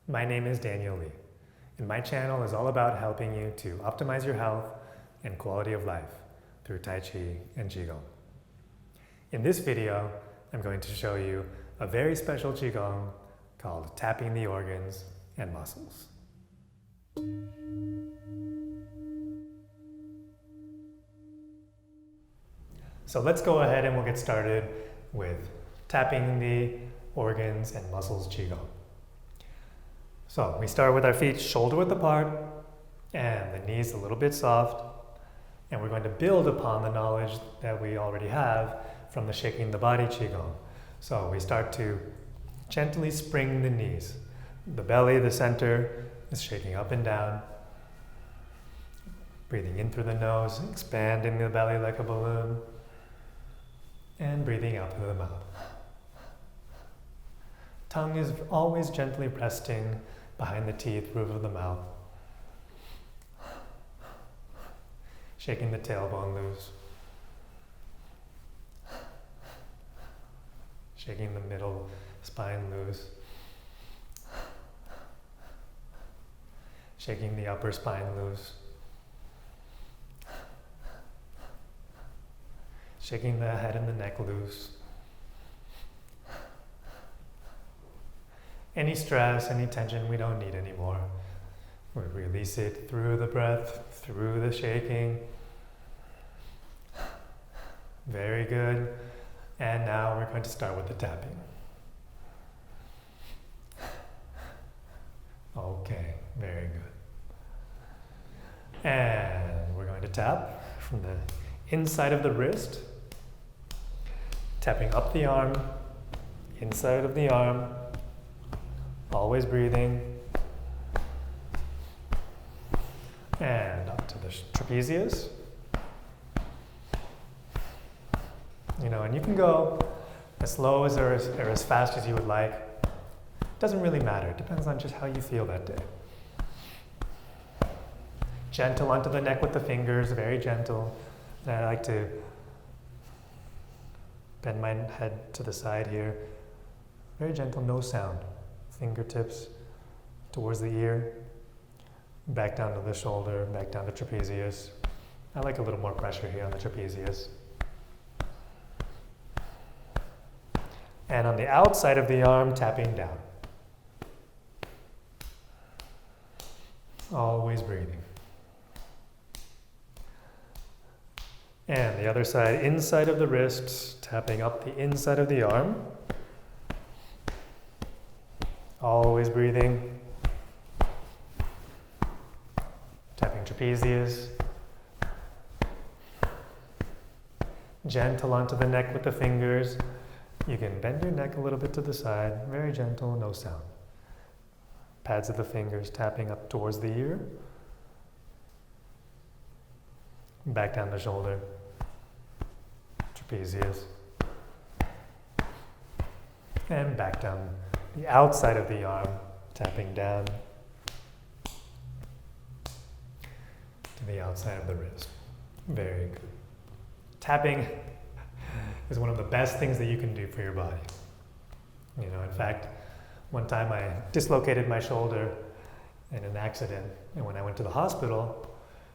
My name is Daniel Liew, and my channel is all about helping you to optimize your health and quality of life through Tai Chi and Qigong. In this video, I'm going to show you a very special Qigong called Tapping the Organs and Muscles. So let's go ahead and we'll get started with Tapping the Organs and Muscles Qigong. So we start with our feet shoulder width apart and the knees a little bit soft, and we're going to build upon the knowledge that we already have from the Shaking the Body Qigong. So we start to gently spring the knees. The belly, the center, is shaking up and down. Breathing in through the nose, expanding the belly like a balloon, and breathing out through the mouth. Tongue is always gently resting behind the teeth, roof of the mouth. Shaking the tailbone loose. Shaking the middle spine loose. Shaking the upper spine loose. Shaking the head and the neck loose. Any stress, any tension we don't need anymore. We release it through the breath, through the shaking. Very good. And now we're going to start with the tapping. Okay, very good. And we're going to tap from the inside of the wrist, tapping up the arm, inside of the arm, always breathing, and up to the trapezius. And you can go as slow as or as fast as you would like. Doesn't really matter. It depends on just how you feel that day. Gentle onto the neck with the fingers, very gentle. And I like to bend my head to the side here. Very gentle, no sound. Fingertips towards the ear, back down to the shoulder, back down to trapezius. I like a little more pressure here on the trapezius. And on the outside of the arm, tapping down. Always breathing. And the other side, inside of the wrist, tapping up the inside of the arm. Always breathing. Tapping trapezius. Gentle onto the neck with the fingers. You can bend your neck a little bit to the side. Very gentle, no sound. Pads of the fingers tapping up towards the ear. Back down the shoulder. Trapezius. And back down the outside of the arm, tapping down to the outside of the wrist. Very good. Tapping is one of the best things that you can do for your body. In fact, one time I dislocated my shoulder in an accident, and when I went to the hospital,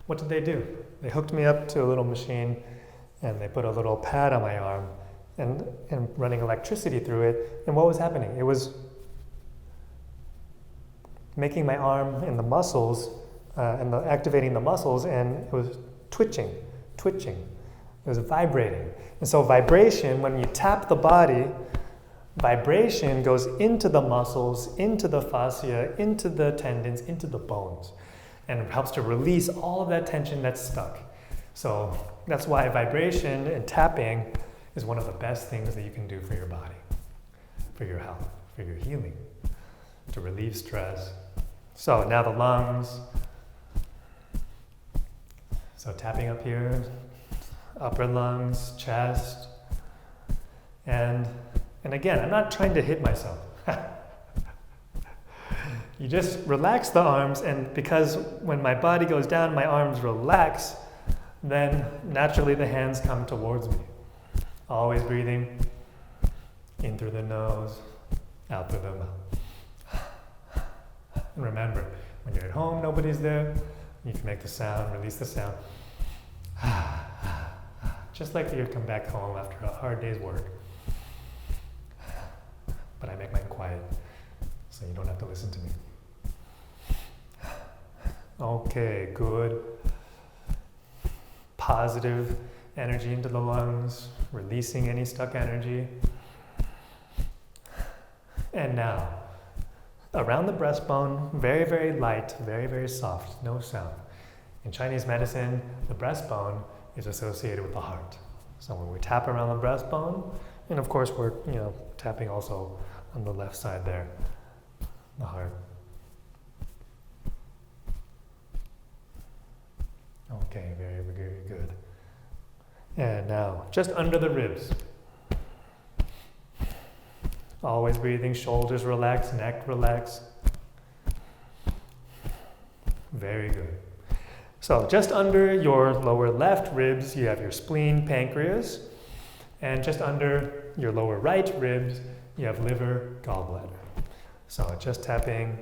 what did they do? They hooked me up to a little machine, and they put a little pad on my arm, and running electricity through it. And what was happening? It was making my arm and the muscles, activating the muscles, and it was twitching. It was vibrating. And so vibration, when you tap the body, vibration goes into the muscles, into the fascia, into the tendons, into the bones, and it helps to release all of that tension that's stuck. So that's why vibration and tapping is one of the best things that you can do for your body, for your health, for your healing, to relieve stress. So now the lungs. So tapping up here, upper lungs, chest, and again, I'm not trying to hit myself. You just relax the arms, and because when my body goes down, my arms relax, then naturally the hands come towards me. Always breathing in through the nose, out through the mouth. And remember, when you're at home, nobody's there, you can make the sound, release the sound. Just like you'd come back home after a hard day's work. But I make mine quiet, so you don't have to listen to me. Okay, good. Positive energy into the lungs, releasing any stuck energy. And now, around the breastbone, very, very light, very, very soft, no sound. In Chinese medicine, the breastbone is associated with the heart. So when we tap around the breastbone, and of course we're tapping also on the left side there, the heart. Okay, very, very good. And now, just under the ribs. Always breathing, shoulders relax, neck relax. Very good. So just under your lower left ribs, you have your spleen, pancreas. And just under your lower right ribs, you have liver, gallbladder. So just tapping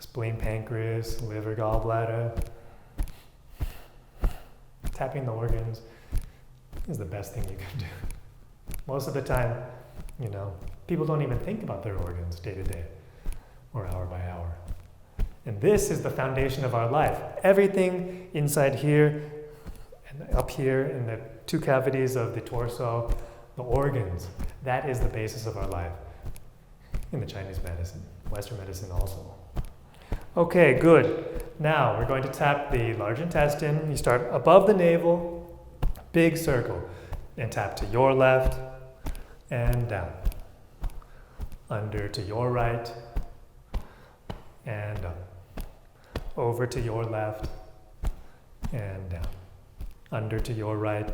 spleen, pancreas, liver, gallbladder. Tapping the organs is the best thing you can do. Most of the time, people don't even think about their organs day to day or hour by hour. And this is the foundation of our life. Everything inside here and up here in the two cavities of the torso, the organs, that is the basis of our life in the Chinese medicine, Western medicine also. Okay, good. Now we're going to tap the large intestine. You start above the navel, big circle, and tap to your left and down. Under to your right and up. Over to your left and down. Under to your right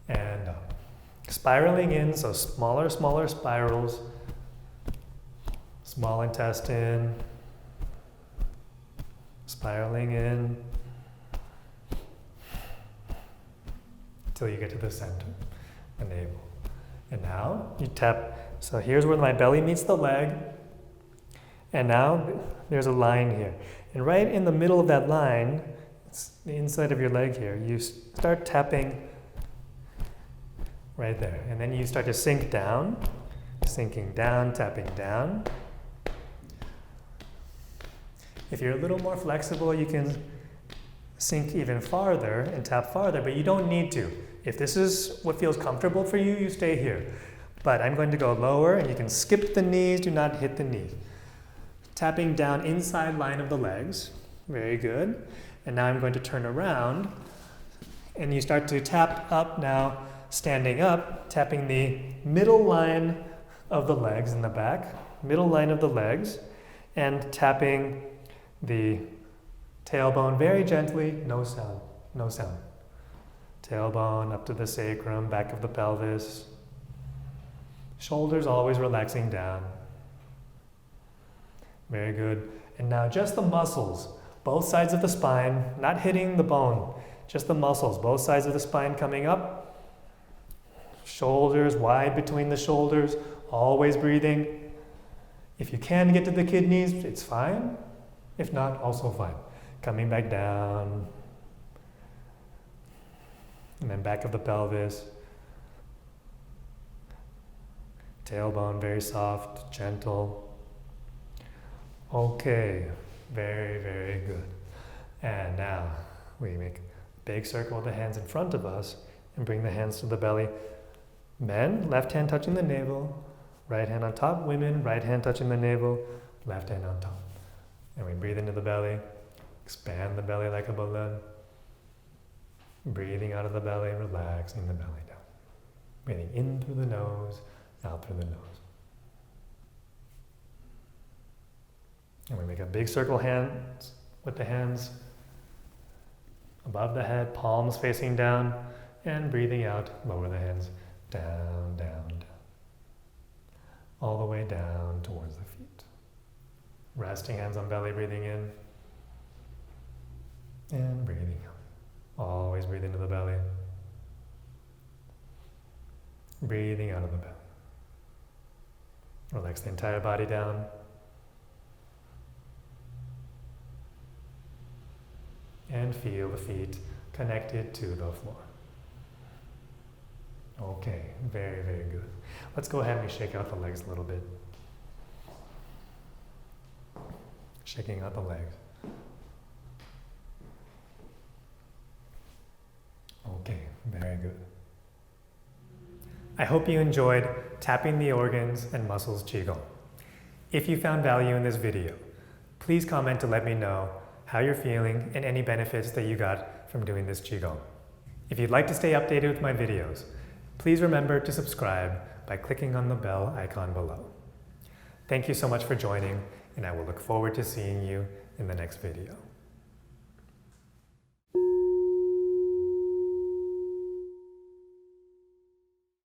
and up. Spiraling in, so smaller spirals. Small intestine. Spiraling in until you get to the center, the navel. And now you tap, so here's where my belly meets the leg. And now there's a line here. And right in the middle of that line, it's the inside of your leg here, you start tapping right there. And then you start to sink down, sinking down, tapping down. If you're a little more flexible, you can sink even farther and tap farther, but you don't need to. If this is what feels comfortable for you, you stay here. But I'm going to go lower, and you can skip the knees, do not hit the knees. Tapping down inside line of the legs, very good. And now I'm going to turn around, and you start to tap up now, standing up, tapping the middle line of the legs in the back, middle line of the legs, and tapping the tailbone very gently, no sound, no sound. Tailbone up to the sacrum, back of the pelvis. Shoulders always relaxing down. Very good. And now just the muscles, both sides of the spine, not hitting the bone, just the muscles, both sides of the spine coming up. Shoulders wide between the shoulders, always breathing. If you can get to the kidneys, it's fine. If not, also fine. Coming back down. And then back of the pelvis. Tailbone, very soft, gentle. Okay, very, very good. And now we make a big circle with the hands in front of us and bring the hands to the belly. Men, left hand touching the navel, right hand on top. Women, right hand touching the navel, left hand on top. And we breathe into the belly, expand the belly like a balloon. Breathing out of the belly, relaxing the belly down. Breathing in through the nose, out through the nose. And we make a big circle hands with the hands above the head, palms facing down, and breathing out, lower the hands, down, down, down. All the way down towards the feet. Resting hands on belly, breathing in, and breathing out. Always breathe into the belly. Breathing out of the belly. Relax the entire body down. And feel the feet connected to the floor. Okay, very, very good. Let's go ahead and shake out the legs a little bit. Shaking out the legs. Okay, very good. I hope you enjoyed tapping the organs and muscles Qigong. If you found value in this video, please comment to let me know how you're feeling and any benefits that you got from doing this Qigong. If you'd like to stay updated with my videos, please remember to subscribe by clicking on the bell icon below. Thank you so much for joining, and I will look forward to seeing you in the next video.